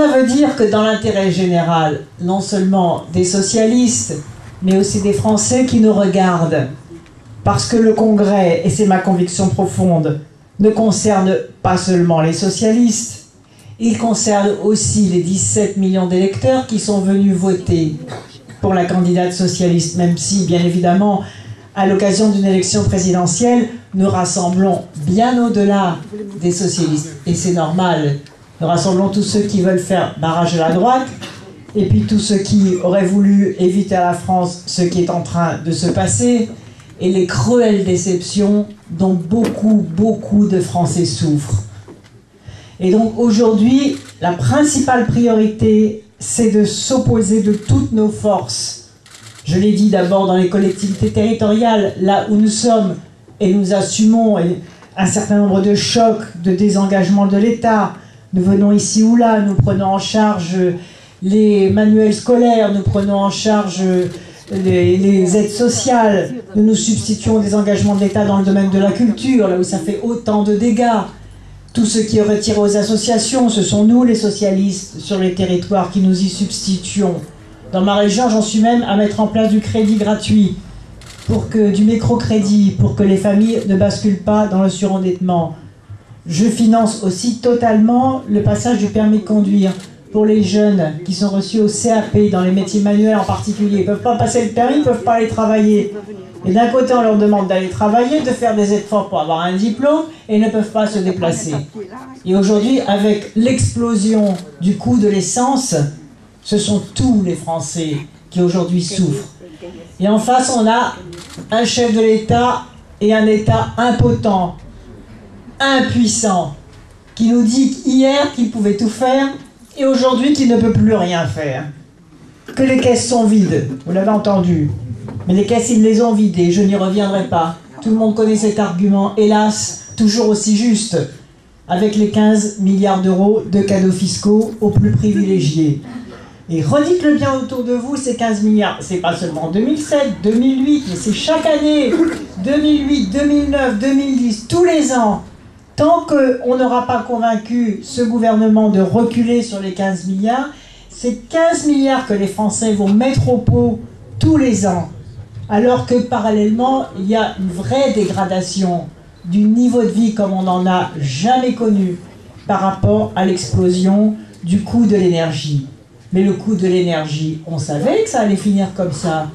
cela veut dire que dans l'intérêt général, non seulement des socialistes, mais aussi des Français qui nous regardent, parce que le Congrès, et c'est ma conviction profonde, ne concerne pas seulement les socialistes, il concerne aussi les 17 millions d'électeurs qui sont venus voter pour la candidate socialiste, même si, bien évidemment, à l'occasion d'une élection présidentielle, nous rassemblons bien au-delà des socialistes. Et c'est normal. Nous rassemblons tous ceux qui veulent faire barrage à la droite, et puis tous ceux qui auraient voulu éviter à la France ce qui est en train de se passer, et les cruelles déceptions dont beaucoup de Français souffrent. Et donc aujourd'hui, la principale priorité, c'est de s'opposer de toutes nos forces. Je l'ai dit d'abord dans les collectivités territoriales, là où nous sommes, et nous assumons un certain nombre de chocs, de désengagement de l'État. Nous venons ici ou là, nous prenons en charge les manuels scolaires, nous prenons en charge les aides sociales, nous nous substituons des engagements de l'État dans le domaine de la culture, là où ça fait autant de dégâts. Tout ce qui est retiré aux associations, ce sont nous les socialistes sur les territoires qui nous y substituons. Dans ma région, j'en suis même à mettre en place du crédit gratuit, du microcrédit, pour que les familles ne basculent pas dans le surendettement. Je finance aussi totalement le passage du permis de conduire pour les jeunes qui sont reçus au CAP, dans les métiers manuels en particulier. Ils ne peuvent pas passer le permis, ils ne peuvent pas aller travailler. Et d'un côté, on leur demande d'aller travailler, de faire des efforts pour avoir un diplôme, et ils ne peuvent pas se déplacer. Et aujourd'hui, avec l'explosion du coût de l'essence, ce sont tous les Français qui aujourd'hui souffrent. Et en face, on a un chef de l'État et un État impotent, impuissant, qui nous dit hier qu'il pouvait tout faire, et aujourd'hui qu'il ne peut plus rien faire. Que les caisses sont vides, vous l'avez entendu. Mais les caisses, ils les ont vidées, je n'y reviendrai pas. Tout le monde connaît cet argument, hélas, toujours aussi juste, avec les 15 milliards d'euros de cadeaux fiscaux aux plus privilégiés. Et redites-le bien autour de vous, ces 15 milliards, c'est pas seulement 2007, 2008, mais c'est chaque année, 2008, 2009, 2010, tous les ans. Tant qu'on n'aura pas convaincu ce gouvernement de reculer sur les 15 milliards, c'est 15 milliards que les Français vont mettre au pot tous les ans. Alors que parallèlement, il y a une vraie dégradation du niveau de vie comme on n'en a jamais connu par rapport à l'explosion du coût de l'énergie. Mais le coût de l'énergie, on savait que ça allait finir comme ça.